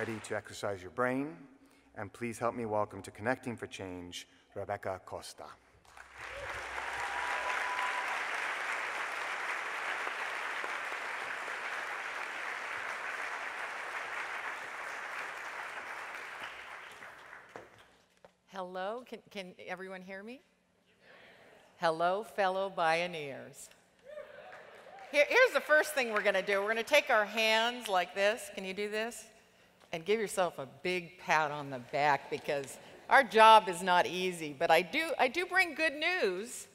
ready to exercise your brain, and please help me welcome to Connecting for Change, Rebecca Costa. Hello, can everyone hear me? Hello, fellow pioneers. Here's the first thing we're going to do. We're going to take our hands like this. Can you do this? And give yourself a big pat on the back, because our job is not easy. But I do bring good news.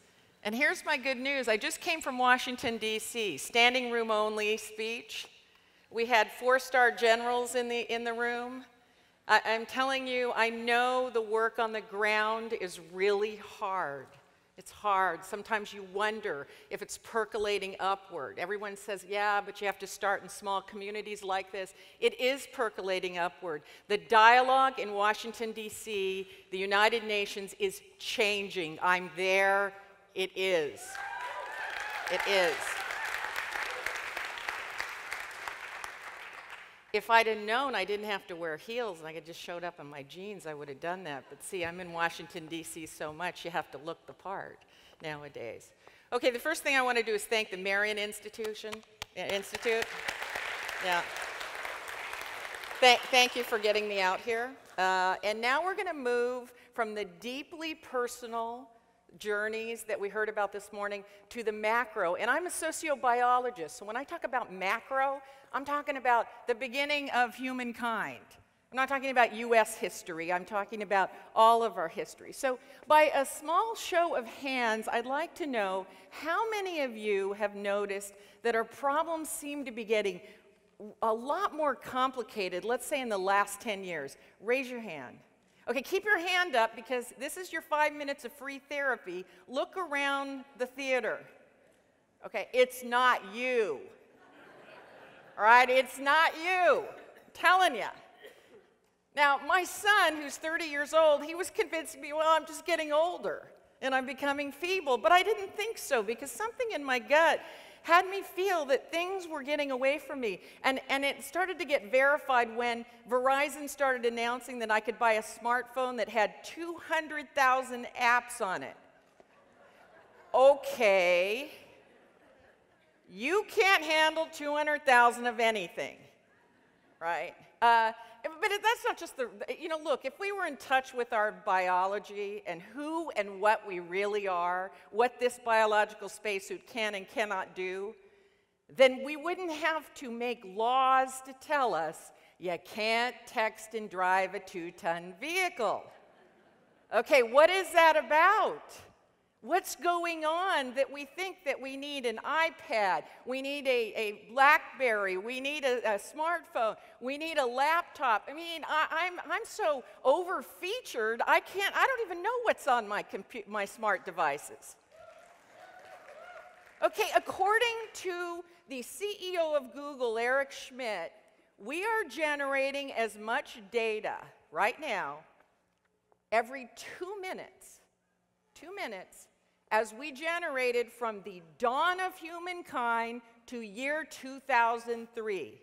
And here's my good news. I just came from Washington, D.C., standing room only speech. We had 4-star generals in the room. I'm telling you, I know the work on the ground is really hard. It's hard. Sometimes you wonder if it's percolating upward. Everyone says, yeah, but you have to start in small communities like this. It is percolating upward. The dialogue in Washington, D.C., the United Nations, is changing. I'm there. It is. It is. If I'd have known I didn't have to wear heels and I could just showed up in my jeans, I would have done that. But see, I'm in Washington, D.C. so much, you have to look the part nowadays. Okay, the first thing I want to do is thank the Marion Institute. Yeah. Thank you for getting me out here. And now we're going to move from the deeply personal journeys that we heard about this morning to the macro. And I'm a sociobiologist, so when I talk about macro, I'm talking about the beginning of humankind. I'm not talking about US history, I'm talking about all of our history. So by a small show of hands, I'd like to know how many of you have noticed that our problems seem to be getting a lot more complicated, let's say in the last 10 years. Raise your hand. Okay, keep your hand up, because this is your 5 minutes of free therapy. Look around the theater. Okay, it's not you. All right, it's not you. I'm telling you. Now, my son, who's 30 years old, he was convincing me, well, I'm just getting older and I'm becoming feeble. But I didn't think so, because something in my gut had me feel that things were getting away from me. And it started to get verified when Verizon started announcing that I could buy a smartphone that had 200,000 apps on it. Okay. You can't handle 200,000 of anything, right? But that's not just look, if we were in touch with our biology and who and what we really are, what this biological spacesuit can and cannot do, then we wouldn't have to make laws to tell us you can't text and drive a 2-ton vehicle. Okay, what is that about? What's going on that we think that we need an iPad, we need a BlackBerry, we need a smartphone, we need a laptop? I mean, I'm so over-featured, I don't even know what's on my smart devices. Okay, according to the CEO of Google, Eric Schmidt, we are generating as much data right now every 2 minutes, as we generated from the dawn of humankind to year 2003.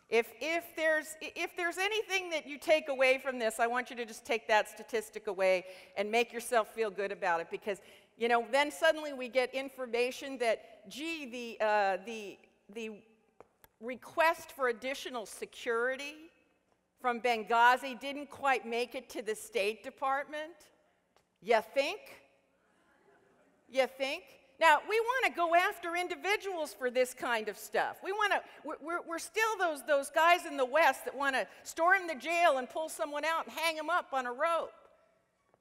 If there's anything that you take away from this, I want you to just take that statistic away and make yourself feel good about it, because then suddenly we get information that, gee, the request for additional security from Benghazi didn't quite make it to the State Department. You think? You think? Now, we want to go after individuals for this kind of stuff. We're still those guys in the West that want to storm the jail and pull someone out and hang them up on a rope.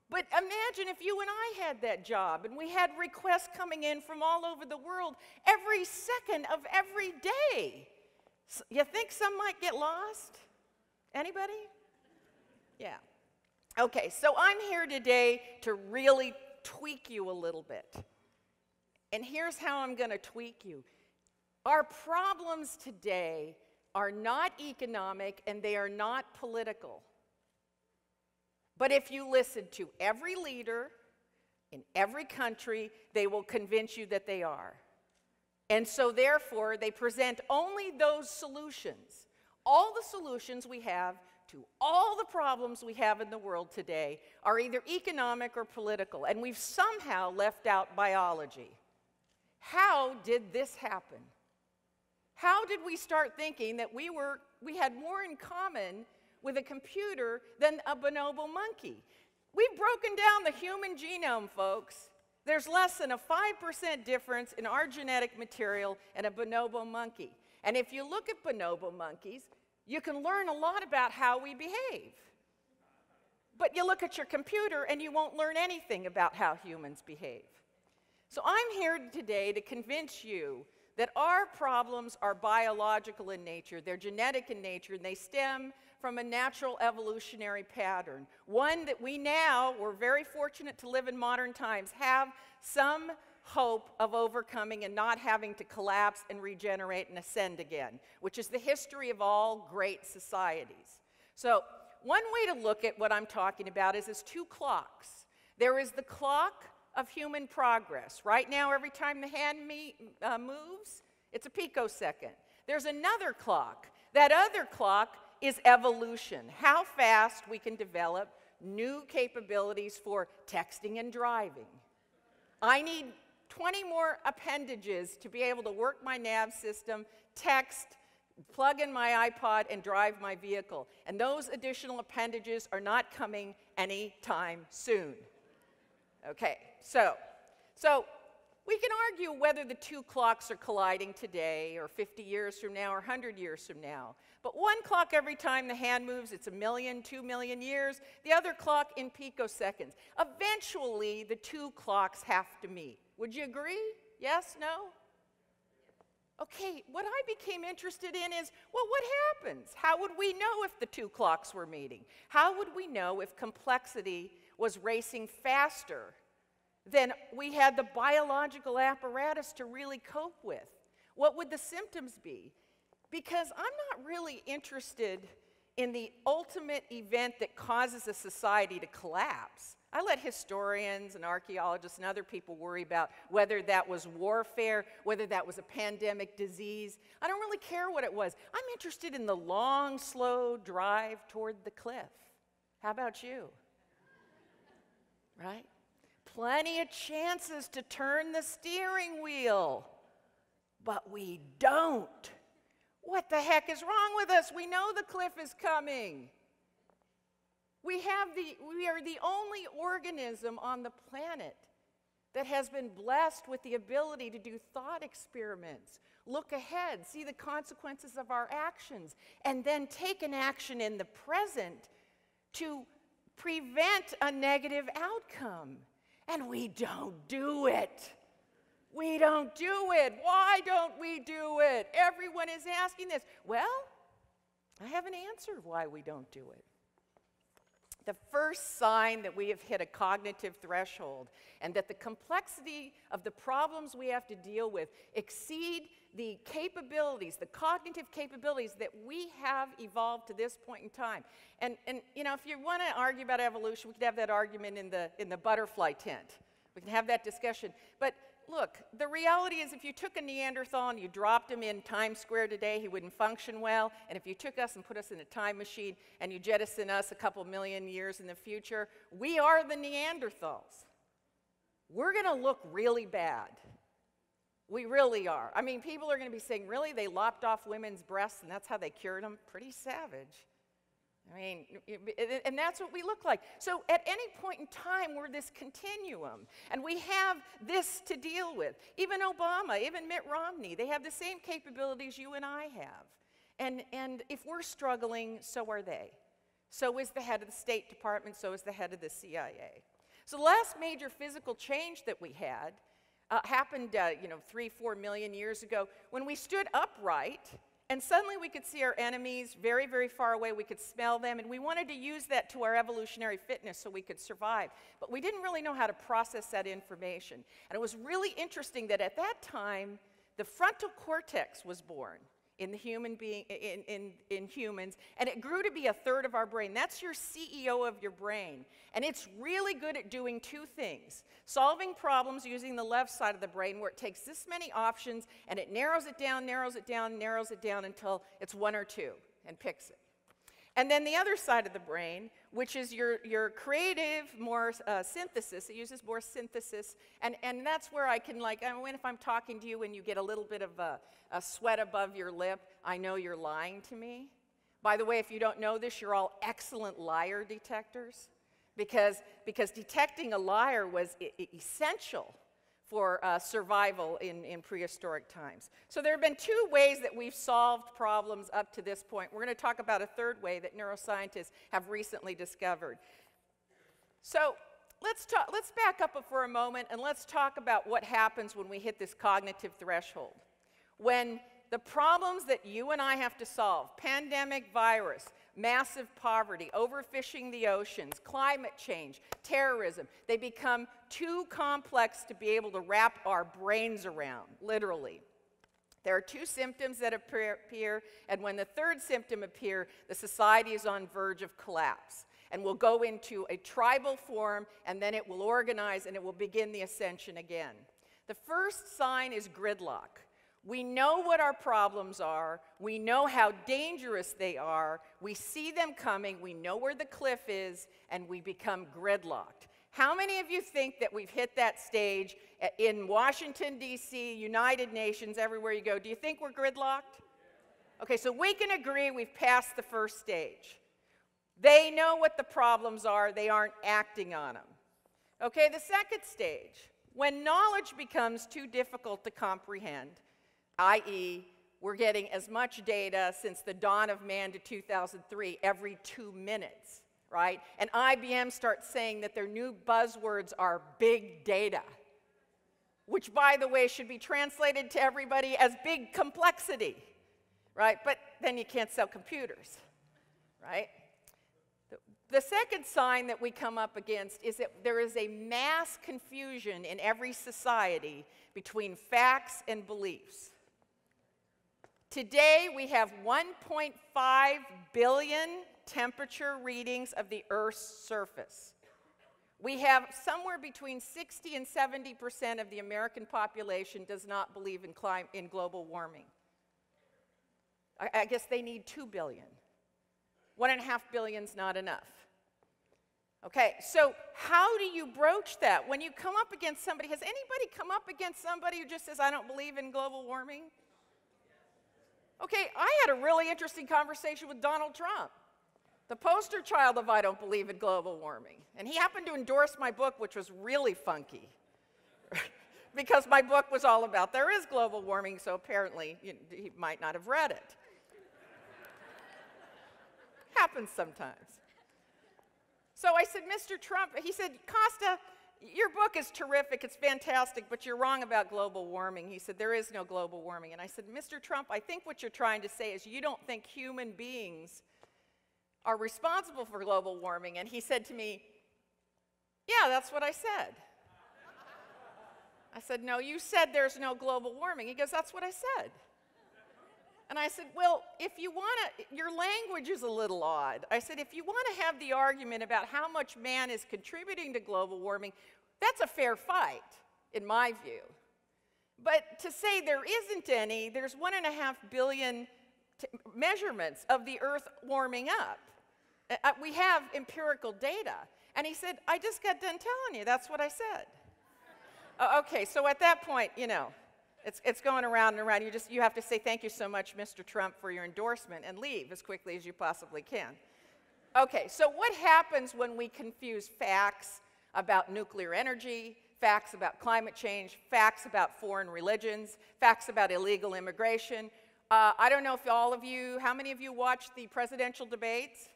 But imagine if you and I had that job and we had requests coming in from all over the world every second of every day. You think some might get lost? Anybody? Yeah. Okay, so I'm here today to really tweak you a little bit. And here's how I'm going to tweak you. Our problems today are not economic and they are not political. But if you listen to every leader in every country, they will convince you that they are. And so therefore, they present only those solutions, all the solutions we have to all the problems we have in the world today are either economic or political, and we've somehow left out biology. How did this happen? How did we start thinking that we had more in common with a computer than a bonobo monkey? We've broken down the human genome, folks. There's less than a 5% difference in our genetic material and a bonobo monkey. And if you look at bonobo monkeys, you can learn a lot about how we behave. But you look at your computer and you won't learn anything about how humans behave. So I'm here today to convince you that our problems are biological in nature, they're genetic in nature, and they stem from a natural evolutionary pattern. One that we're very fortunate to live in modern times, have some hope of overcoming and not having to collapse and regenerate and ascend again, which is the history of all great societies. So one way to look at what I'm talking about is as two clocks. There is the clock of human progress. Right now, every time the hand moves, it's a picosecond. There's another clock. That other clock is evolution, how fast we can develop new capabilities for texting and driving. I need 20 more appendages to be able to work my nav system, text, plug in my iPod, and drive my vehicle. And those additional appendages are not coming anytime soon. Okay, so we can argue whether the two clocks are colliding today or 50 years from now or 100 years from now. But one clock every time the hand moves, it's 1 million, 2 million years. The other clock in picoseconds. Eventually, the two clocks have to meet. Would you agree? Yes? No? Okay, what I became interested in is, well, what happens? How would we know if the two clocks were meeting? How would we know if complexity was racing faster than we had the biological apparatus to really cope with? What would the symptoms be? Because I'm not really interested in the ultimate event that causes a society to collapse. I let historians and archaeologists and other people worry about whether that was warfare, whether that was a pandemic disease. I don't really care what it was. I'm interested in the long, slow drive toward the cliff. How about you? Right? Plenty of chances to turn the steering wheel, but we don't. What the heck is wrong with us? We know the cliff is coming. We are the only organism on the planet that has been blessed with the ability to do thought experiments, look ahead, see the consequences of our actions, and then take an action in the present to prevent a negative outcome. And we don't do it. We don't do it. Why don't we do it? Everyone is asking this. Well, I have an answer why we don't do it. The first sign that we have hit a cognitive threshold and that the complexity of the problems we have to deal with exceed the capabilities, the cognitive capabilities that we have evolved to this point in time. And you know, if you want to argue about evolution, we could have that argument in the butterfly tent. We can have that discussion. But look, the reality is if you took a Neanderthal and you dropped him in Times Square today, he wouldn't function well. And if you took us and put us in a time machine and you jettison us a couple million years in the future, we are the Neanderthals. We're going to look really bad. We really are. I mean, people are going to be saying, really? They lopped off women's breasts and that's how they cured them? Pretty savage. I mean, and that's what we look like. So at any point in time, we're this continuum. And we have this to deal with. Even Obama, even Mitt Romney, they have the same capabilities you and I have. And if we're struggling, so are they. So is the head of the State Department, so is the head of the CIA. So the last major physical change that we had happened 3-4 million years ago when we stood upright. And suddenly we could see our enemies very, very far away. We could smell them, and we wanted to use that to our evolutionary fitness so we could survive. But we didn't really know how to process that information. And it was really interesting that at that time, the frontal cortex was born in the in humans, and it grew to be 1/3 of our brain. That's your CEO of your brain. And it's really good at doing two things: solving problems using the left side of the brain, where it takes this many options and it narrows it down, narrows it down, narrows it down until it's 1 or 2. and picks it. And then the other side of the brain, which is your creative, more synthesis, it uses more synthesis, and that's where I can, like, if I'm talking to you and you get a little bit of a sweat above your lip, I know you're lying to me. By the way, if you don't know this, you're all excellent liar detectors, because detecting a liar was essential for survival in prehistoric times. So there have been two ways that we've solved problems up to this point. We're going to talk about a third way that neuroscientists have recently discovered. So let's back up for a moment and let's talk about what happens when we hit this cognitive threshold. When the problems that you and I have to solve, pandemic virus, massive poverty, overfishing the oceans, climate change, terrorism, they become too complex to be able to wrap our brains around, literally. There are two symptoms that appear, and when the third symptom appears, the society is on verge of collapse. And will go into a tribal form, and then it will organize, and it will begin the ascension again. The first sign is gridlock. We know what our problems are, we know how dangerous they are, we see them coming, we know where the cliff is, and we become gridlocked. How many of you think that we've hit that stage in Washington, D.C., United Nations, everywhere you go? Do you think we're gridlocked? Okay, so we can agree we've passed the first stage. They know what the problems are, they aren't acting on them. Okay, the second stage, when knowledge becomes too difficult to comprehend, i.e., we're getting as much data since the dawn of man to 2003 every 2 minutes, right? And IBM starts saying that their new buzzwords are big data, which, by the way, should be translated to everybody as big complexity, right? But then you can't sell computers, right? The second sign that we come up against is that there is a mass confusion in every society between facts and beliefs. Today, we have 1.5 billion temperature readings of the Earth's surface. We have somewhere between 60 and 70% of the American population does not believe in global warming. I guess they need 2 billion. 1.5 billion is not enough. Okay, so how do you broach that? When you come up against somebody, has anybody come up against somebody who just says, I don't believe in global warming? Okay, I had a really interesting conversation with Donald Trump, the poster child of I don't believe in global warming. And he happened to endorse my book, which was really funky, because my book was all about there is global warming, so apparently he might not have read it. Happens sometimes. So I said, Mr. Trump, he said, Costa, your book is terrific, it's fantastic, but you're wrong about global warming. He said, there is no global warming. And I said, Mr. Trump, I think what you're trying to say is you don't think human beings are responsible for global warming. And he said to me, yeah, that's what I said. I said, no, you said there's no global warming. He goes, that's what I said. And I said, well, if you want to, your language is a little odd. I said, if you want to have the argument about how much man is contributing to global warming, that's a fair fight, in my view. But to say there isn't any, there's 1.5 billion measurements of the Earth warming up. We have empirical data. And he said, I just got done telling you, that's what I said. Okay, so at that point, you know, it's going around and around. You have to say thank you so much, Mr. Trump, for your endorsement and leave as quickly as you possibly can. Okay, so what happens when we confuse facts about nuclear energy, facts about climate change, facts about foreign religions, facts about illegal immigration? I don't know if all of you, how many of you watched the presidential debates?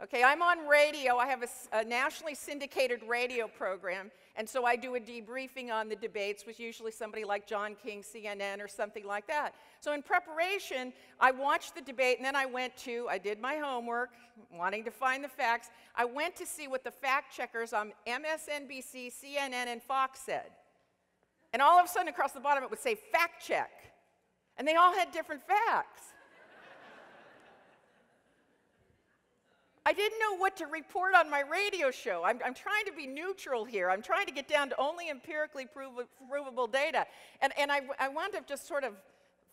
Okay, I'm on radio. I have a nationally syndicated radio program, and so I do a debriefing on the debates with usually somebody like John King, CNN, or something like that. So in preparation, I watched the debate, and then I did my homework, wanting to find the facts. I went to see what the fact checkers on MSNBC, CNN, and Fox said. And all of a sudden, across the bottom, it would say, fact check. And they all had different facts. I didn't know what to report on my radio show. I'm trying to be neutral here. I'm trying to get down to only empirically provable data. And I wound up just sort of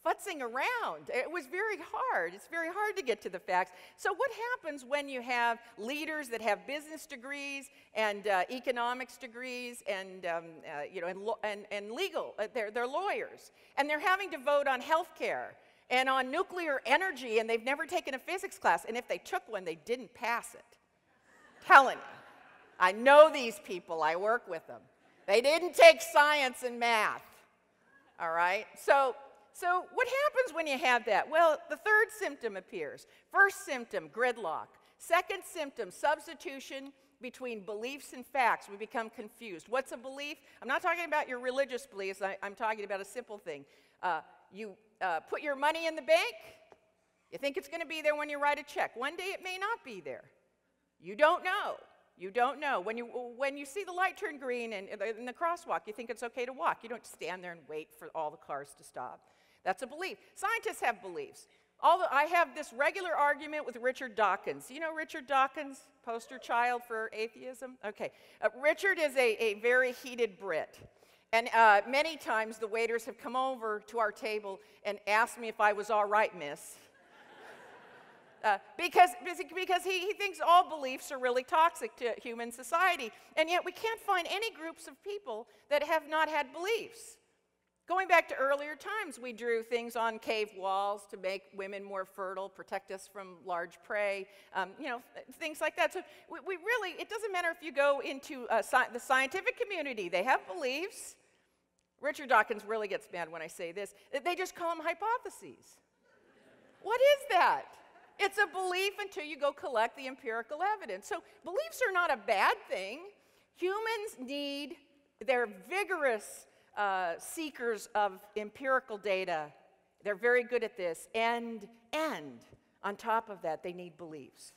futzing around. It was very hard. It's very hard to get to the facts. So what happens when you have leaders that have business degrees and economics degrees and and legal? They're lawyers, and they're having to vote on health care and on nuclear energy, and they've never taken a physics class, and if they took one, they didn't pass it. Telling you, I know these people. I work with them. They didn't take science and math. All right, so what happens when you have that? Well, the third symptom appears. First symptom, gridlock. Second symptom, substitution between beliefs and facts. We become confused. What's a belief? I'm not talking about your religious beliefs. I'm talking about a simple thing. You put your money in the bank. You think it's going to be there when you write a check. One day it may not be there. You don't know. You don't know. When you see the light turn green in the crosswalk, you think it's okay to walk. You don't stand there and wait for all the cars to stop. That's a belief. Scientists have beliefs. I have this regular argument with Richard Dawkins. You know Richard Dawkins, poster child for atheism? Okay. Richard is a very heated Brit. And many times the waiters have come over to our table and asked me if I was all right, miss. Because he thinks all beliefs are really toxic to human society. And yet we can't find any groups of people that have not had beliefs. Going back to earlier times, we drew things on cave walls to make women more fertile, protect us from large prey, things like that. So we really, it doesn't matter if you go into the scientific community, they have beliefs. Richard Dawkins really gets mad when I say this. They just call them hypotheses. What is that? It's a belief until you go collect the empirical evidence. So beliefs are not a bad thing. Humans need, they're vigorous seekers of empirical data. They're very good at this. And on top of that, they need beliefs.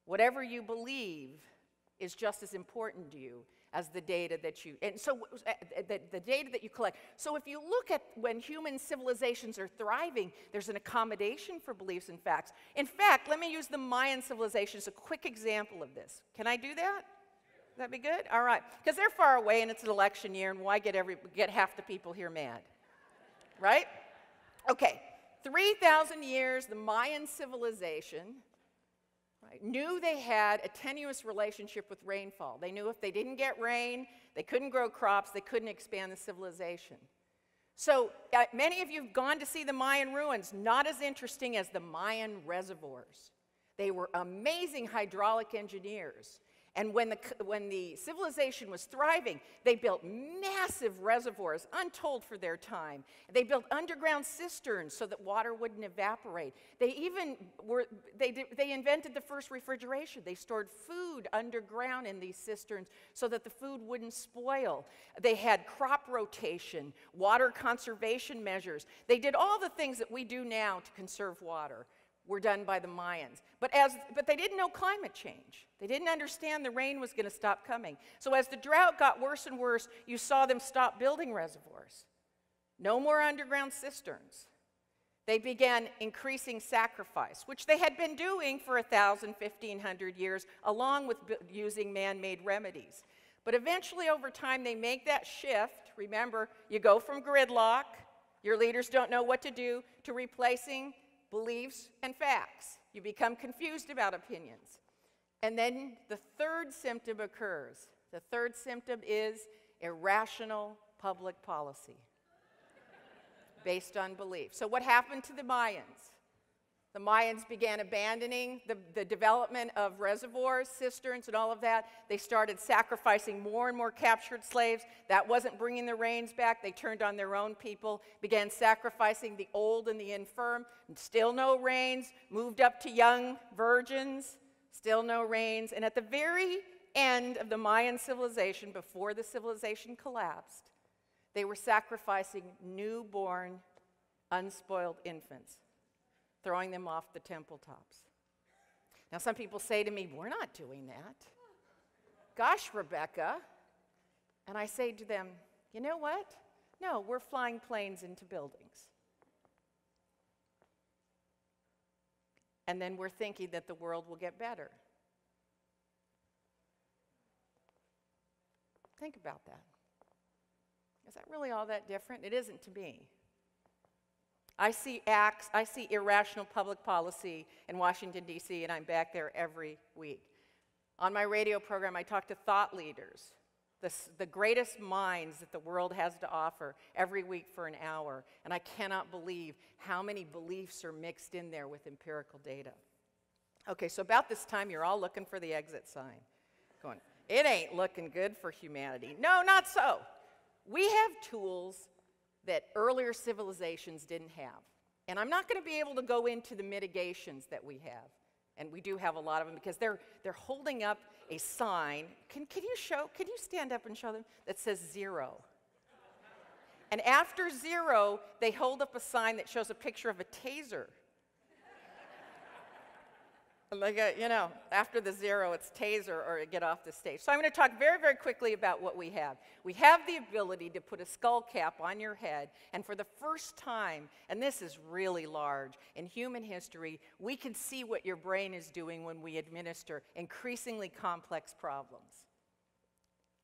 Whatever you believe is just as important to you as the data that you, and so the data that you collect. So if you look at when human civilizations are thriving, there's an accommodation for beliefs and facts. In fact, let me use the Mayan civilization as a quick example of this. Can I do that? Would that be good? All right. Because they're far away and it's an election year, and why get half the people here mad? Right? Okay. 3,000 years, the Mayan civilization knew they had a tenuous relationship with rainfall. They knew if they didn't get rain, they couldn't grow crops, they couldn't expand the civilization. So many of you have gone to see the Mayan ruins, not as interesting as the Mayan reservoirs. They were amazing hydraulic engineers. And when the civilization was thriving, they built massive reservoirs, untold for their time. They built underground cisterns so that water wouldn't evaporate. They invented the first refrigeration. They stored food underground in these cisterns so that the food wouldn't spoil. They had crop rotation, water conservation measures. They did all the things that we do now to conserve water. Were done by the Mayans. But they didn't know climate change. They didn't understand the rain was going to stop coming. So as the drought got worse and worse, you saw them stop building reservoirs. No more underground cisterns. They began increasing sacrifice, which they had been doing for 1,000, 1,500 years, along with using man-made remedies. But eventually, over time, they make that shift. Remember, you go from gridlock, your leaders don't know what to do, to replacing beliefs and facts. You become confused about opinions. And then the third symptom occurs. The third symptom is irrational public policy based on belief. So what happened to the Mayans? The Mayans began abandoning the development of reservoirs, cisterns, and all of that. They started sacrificing more and more captured slaves. That wasn't bringing the rains back. They turned on their own people, began sacrificing the old and the infirm. And still no rains. Moved up to young virgins. Still no rains. And at the very end of the Mayan civilization, before the civilization collapsed, they were sacrificing newborn, unspoiled infants, throwing them off the temple tops. Now, some people say to me, we're not doing that. Gosh, Rebecca. And I say to them, you know what? No, we're flying planes into buildings. And then we're thinking that the world will get better. Think about that. Is that really all that different? It isn't to me. I see acts, I see irrational public policy in Washington, D.C., and I'm back there every week. On my radio program, I talk to thought leaders, the greatest minds that the world has to offer every week for an hour, and I cannot believe how many beliefs are mixed in there with empirical data. Okay, so about this time, you're all looking for the exit sign, going, it ain't looking good for humanity. No, not so. We have tools that earlier civilizations didn't have. And I'm not going to be able to go into the mitigations that we have. And we do have a lot of them because they're holding up a sign. Can you stand up and show them? That says 0. And after 0, they hold up a sign that shows a picture of a taser. Like, after the 0, it's taser or get off the stage. So I'm going to talk very, very quickly about what we have. We have the ability to put a skull cap on your head, and for the first time, and this is really large, in human history, we can see what your brain is doing when we administer increasingly complex problems.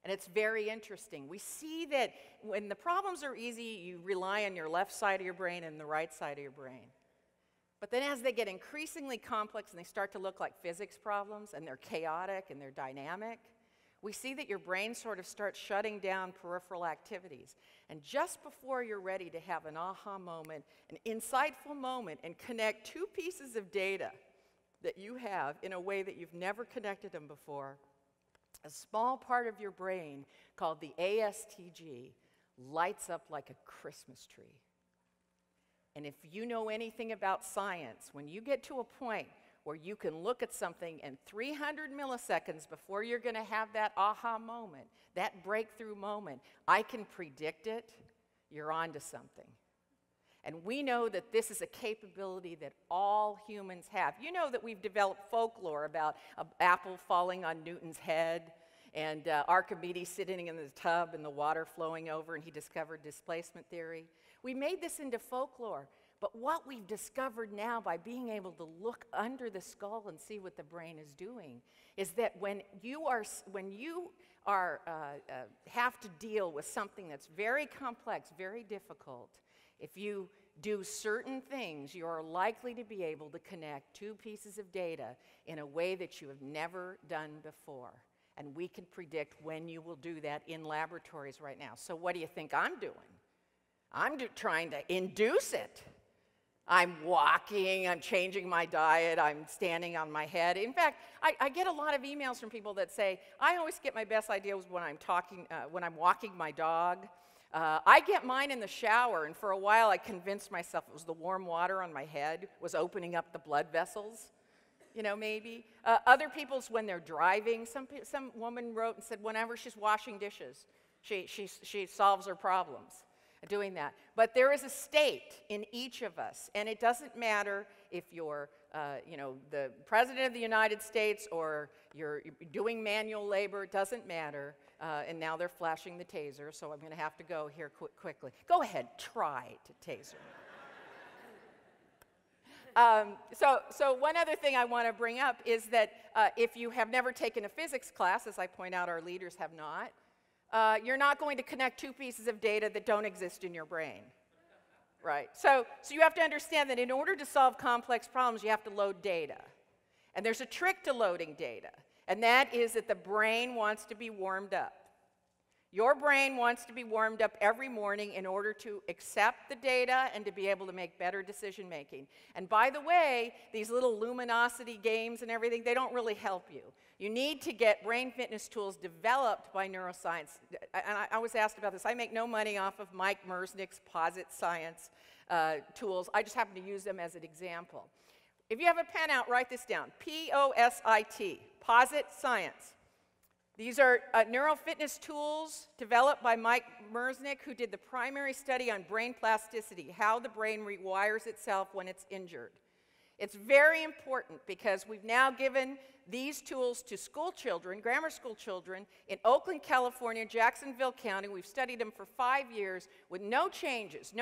And it's very interesting. We see that when the problems are easy, you rely on your left side of your brain and the right side of your brain. But then as they get increasingly complex and they start to look like physics problems and they're chaotic and they're dynamic, we see that your brain sort of starts shutting down peripheral activities. And just before you're ready to have an aha moment, an insightful moment, and connect two pieces of data that you have in a way that you've never connected them before, a small part of your brain called the ASTG lights up like a Christmas tree. And if you know anything about science, when you get to a point where you can look at something and 300 milliseconds before you're going to have that aha moment, that breakthrough moment, I can predict it, you're onto something. And we know that this is a capability that all humans have. You know that we've developed folklore about an apple falling on Newton's head and Archimedes sitting in the tub and the water flowing over and he discovered displacement theory. We made this into folklore, but what we've discovered now by being able to look under the skull and see what the brain is doing is that when you have to deal with something that's very complex, very difficult, if you do certain things, you're likely to be able to connect two pieces of data in a way that you have never done before. And we can predict when you will do that in laboratories right now. So what do you think I'm doing? I'm trying to induce it. I'm walking, I'm changing my diet, I'm standing on my head. In fact, I get a lot of emails from people that say, I always get my best ideas when I'm walking my dog. I get mine in the shower, and for a while I convinced myself it was the warm water on my head was opening up the blood vessels, maybe. Other people's when they're driving. Some woman wrote and said whenever she's washing dishes, she solves her problems doing that. But there is a state in each of us, and it doesn't matter if you're the President of the United States or you're doing manual labor, it doesn't matter. And now they're flashing the taser, so I'm going to have to go here quickly. Go ahead, try to taser. So one other thing I want to bring up is that if you have never taken a physics class, as I point out our leaders have not, you're not going to connect two pieces of data that don't exist in your brain, right? So you have to understand that in order to solve complex problems, you have to load data. And there's a trick to loading data, and that is that the brain wants to be warmed up. Your brain wants to be warmed up every morning in order to accept the data and to be able to make better decision making. And by the way, these little luminosity games and everything, they don't really help you. You need to get brain fitness tools developed by neuroscience. And I was asked about this. I make no money off of Mike Mersnick's Posit Science tools. I just happen to use them as an example. If you have a pen out, write this down. P-O-S-I-T, Posit Science. These are neurofitness tools developed by Mike Mersnick, who did the primary study on brain plasticity, how the brain rewires itself when it's injured. It's very important because we've now given these tools to school children, grammar school children, in Oakland, California, Jacksonville County. We've studied them for 5 years with no changes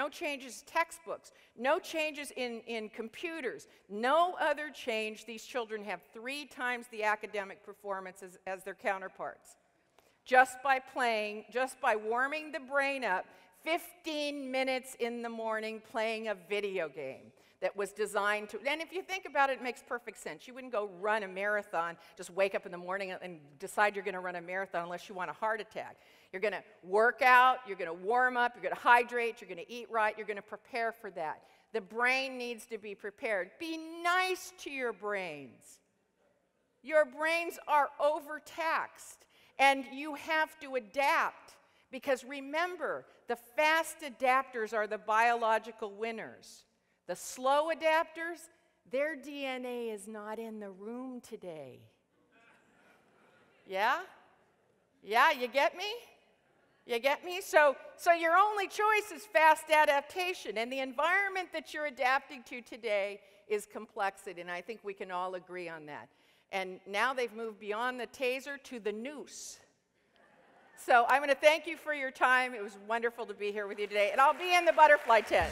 textbooks, no changes in computers, no other change. These children have 3 times the academic performance as their counterparts. Just by playing, just by warming the brain up, 15 minutes in the morning playing a video game that was designed to, and if you think about it, it makes perfect sense. You wouldn't go run a marathon, just wake up in the morning and decide you're going to run a marathon unless you want a heart attack. You're going to work out, you're going to warm up, you're going to hydrate, you're going to eat right, you're going to prepare for that. The brain needs to be prepared. Be nice to your brains. Your brains are overtaxed, and you have to adapt. Because remember, the fast adapters are the biological winners. The slow adapters, their DNA is not in the room today. Yeah? Yeah, you get me? You get me? So your only choice is fast adaptation, and the environment that you're adapting to today is complexity, and I think we can all agree on that. And now they've moved beyond the taser to the noose. So I'm going to thank you for your time. It was wonderful to be here with you today, and I'll be in the butterfly tent.